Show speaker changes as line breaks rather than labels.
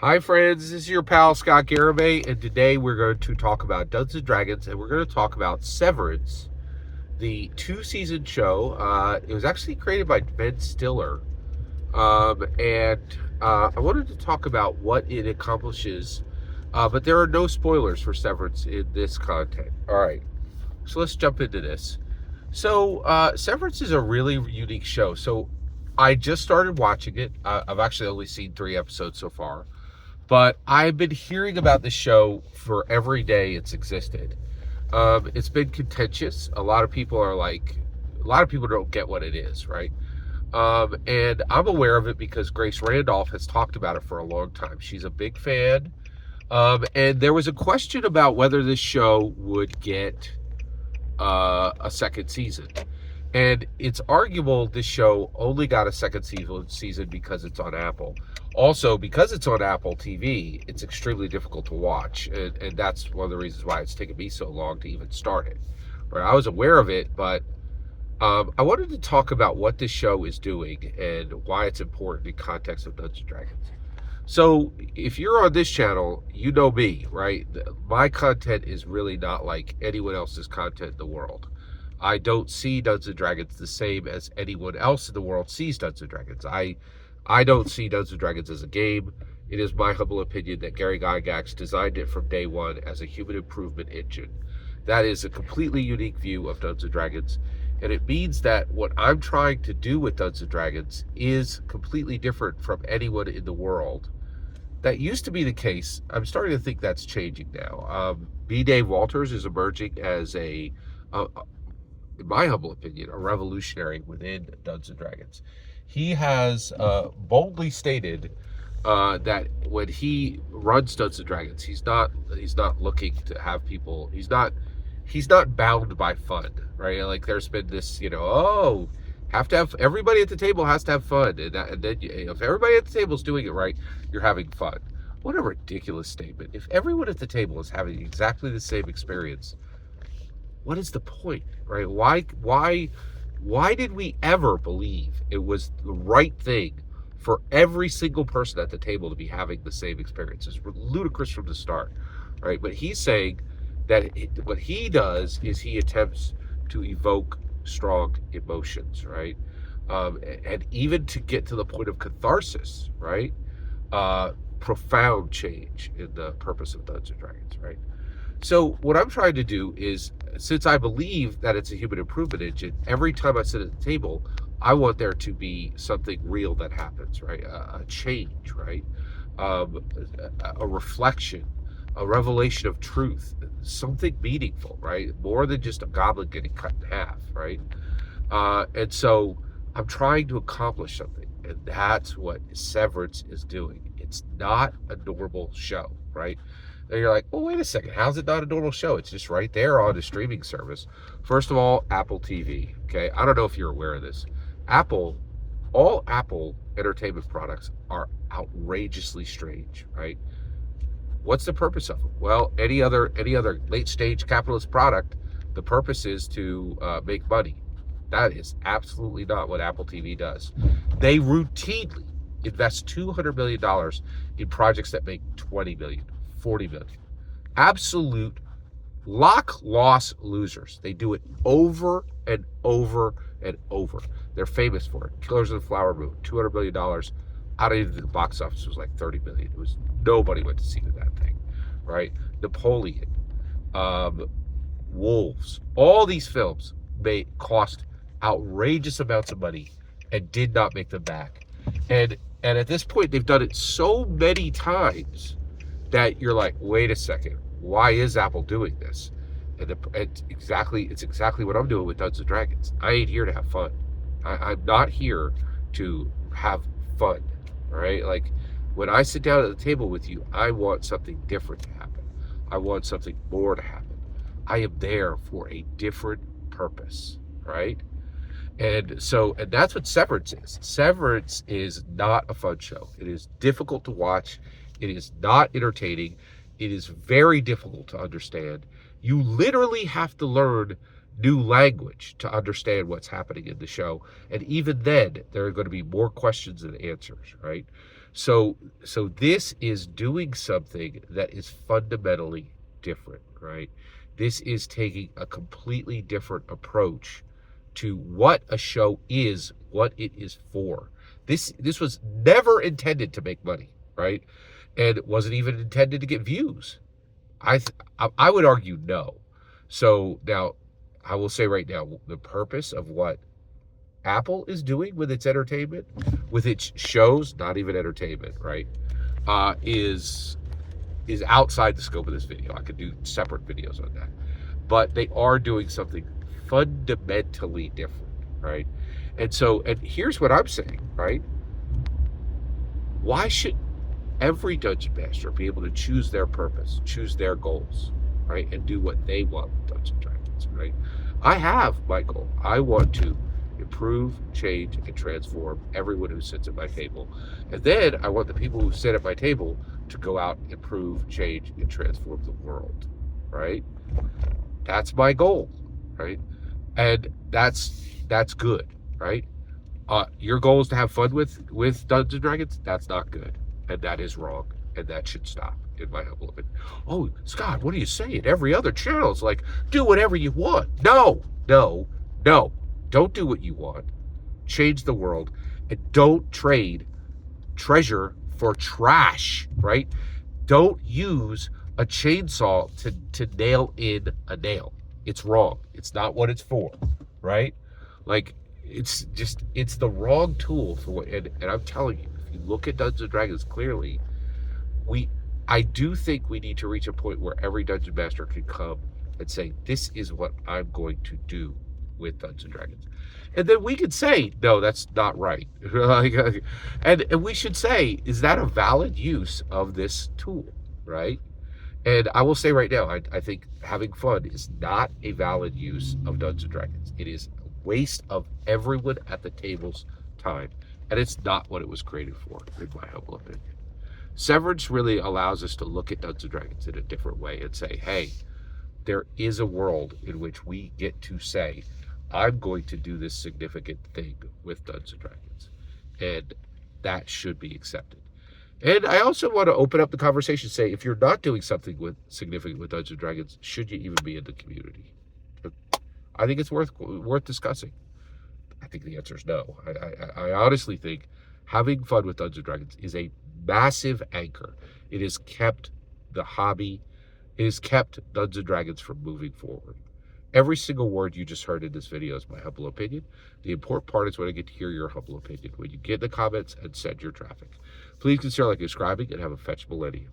Hi friends, this is your pal Scott Garibay, and today we're going to talk about Dungeons and Dragons, and we're going to talk about Severance, the two-season show. It was actually created by Ben Stiller, and I wanted to talk about what it accomplishes, but there are no spoilers for Severance in this content. All right, so let's jump into this. Severance is a really unique show. So I just started watching it. I've actually only seen 3 episodes so far. But I've been hearing about this show for every day it's existed. It's been contentious. A lot of people don't get what it is, right? And I'm aware of it because Grace Randolph has talked about it for a long time. She's a big fan. And there was a question about whether this show would get a second season. And it's arguable this show only got a second season because it's on Apple. Also, because it's on Apple TV, it's extremely difficult to watch. And that's one of the reasons why it's taken me so long to even start it. Right? I was aware of it, but I wanted to talk about what this show is doing and why it's important in context of Dungeons and Dragons. So, if you're on this channel, you know me, right? My content is really not like anyone else's content in the world. I don't see Dungeons and Dragons the same as anyone else in the world sees Dungeons and Dragons. I don't see Dungeons and Dragons as a game. It is my humble opinion that Gary Gygax designed it from day one as a human improvement engine. That is a completely unique view of Dungeons and Dragons, and it means that what I'm trying to do with Dungeons and Dragons is completely different from anyone in the world. That used to be the case. I'm starting to think that's changing now. B. Dave Walters is emerging as a in my humble opinion, a revolutionary within Dungeons and Dragons. He has boldly stated that when he runs Dungeons and Dragons, he's not looking to have people. He's not bound by fun, right? Like there's been this, have to have everybody at the table has to have fun, and then if everybody at the table is doing it right, you're having fun. What a ridiculous statement! If everyone at the table is having exactly the same experience, what is the point, right? Why did we ever believe it was the right thing for every single person at the table to be having the same experience? It's ludicrous from the start, right? But he's saying that what he does is he attempts to evoke strong emotions, right? And even to get to the point of catharsis, right? Profound change in the purpose of Dungeons and Dragons, right? So what I'm trying to do is, since I believe that it's a human improvement engine, every time I sit at the table, I want there to be something real that happens, right? A change, right? A reflection, a revelation of truth, something meaningful, right? More than just a goblin getting cut in half, right? And so I'm trying to accomplish something, and that's what Severance is doing. It's not a normal show, right? And you're like, well, wait a second. How's it not a normal show? It's just right there on the streaming service. First of all, Apple TV. Okay. I don't know if you're aware of this. All Apple entertainment products are outrageously strange, right? What's the purpose of them? Well, any other late stage capitalist product, the purpose is to make money. That is absolutely not what Apple TV does. They routinely invest $200 million in projects that make 20 million. 40 million. Absolute loss losers. They do it over and over and over. They're famous for it. Killers of the Flower Moon, $200 million. I don't even think the box office was like 30 million. It was nobody went to see that thing, right? Napoleon, Wolves, all these films may cost outrageous amounts of money and did not make them back. And at this point, they've done it so many times that you're like, wait a second, why is Apple doing this? And it's exactly what I'm doing with Dungeons and Dragons. I ain't here to have fun. I'm not here to have fun, all right? Like, when I sit down at the table with you, I want something different to happen. I want something more to happen. I am there for a different purpose, right? And that's what Severance is. Severance is not a fun show. It is difficult to watch. It is not entertaining. It is very difficult to understand. You literally have to learn new language to understand what's happening in the show. And even then, there are going to be more questions than answers, right? So this is doing something that is fundamentally different, right? This is taking a completely different approach to what a show is, what it is for. This was never intended to make money, right? And it wasn't even intended to get views. I would argue no. So now I will say right now the purpose of what Apple is doing with its entertainment, with its shows, not even entertainment, right? Is outside the scope of this video. I could do separate videos on that, but they are doing something fundamentally different, right? And here's what I'm saying, right? Why should every dungeon master be able to choose their purpose, choose their goals, right, and do what they want with Dungeons and Dragons, right? I have my goal. I want to improve, change, and transform everyone who sits at my table, and then I want the people who sit at my table to go out, improve, change, and transform the world, right? That's my goal, right? And that's good, right? Your goal is to have fun with Dungeons and Dragons. That's not good, and that is wrong, and that should stop, in my humble opinion. Oh, Scott, what are you saying? Every other channel is like, do whatever you want. No, no, no. Don't do what you want. Change the world, and don't trade treasure for trash, right? Don't use a chainsaw to nail in a nail. It's wrong. It's not what it's for, right? Like, it's the wrong tool for what, and I'm telling you, if you look at Dungeons and Dragons clearly, I do think we need to reach a point where every dungeon master can come and say, this is what I'm going to do with Dungeons and Dragons. And then we could say, no, that's not right. and we should say, is that a valid use of this tool, right? And I will say right now, I think having fun is not a valid use of Dungeons and Dragons. It is a waste of everyone at the table's time. And it's not what it was created for, in my humble opinion. Severance really allows us to look at Dungeons and Dragons in a different way and say, hey, there is a world in which we get to say, I'm going to do this significant thing with Dungeons and Dragons. And that should be accepted. And I also want to open up the conversation, say, if you're not doing something significant with Dungeons and Dragons, should you even be in the community? I think it's worth discussing. I think the answer is no. I honestly think having fun with Dungeons and Dragons is a massive anchor. It has kept the hobby, it has kept Dungeons and Dragons from moving forward. Every single word you just heard in this video is my humble opinion. The important part is when I get to hear your humble opinion, when you get in the comments and send your traffic. Please consider subscribing and have a fetch millennium.